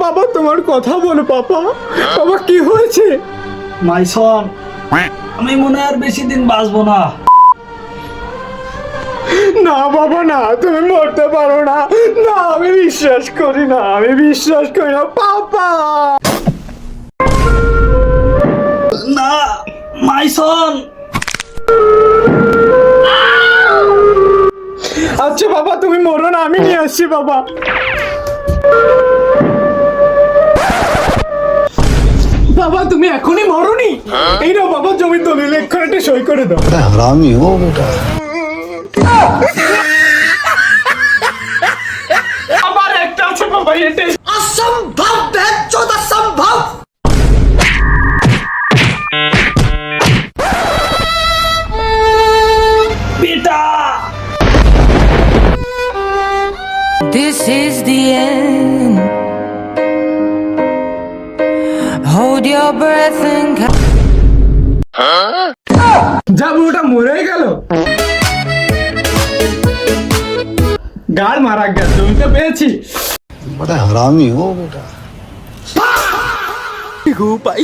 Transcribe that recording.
বাবা তোমার কথা বলো বাবা, বাবা কি হয়েছে? মাইসন, আমি মনে হয় আর বেশি দিন বাঁচবো না। না বাবা না, তুমি মরতে পারো না, না আমি বিশ্বাস করি না, আমি বিশ্বাস করি না পাপা। না মাইসন। আচ্ছা বাবা তুমি মরো না, আমি নিয়ে আসছি বাবা। বাবা তুমি এখনই মরোনি? এই নাও বাবা জমির দলিল, এক্ষুনি একটা সই করে দাও। हरामी हो बेटा। আবার একটা আছে বাবা, এটাই असंभव बेचौद असंभव। বেটা This is the end. Hold your breath and যাবো, ওটা মরে গেল, গাল মারা গেল, জমিটা পেয়েছি। बड़ा हरामी हो बेटा। পাই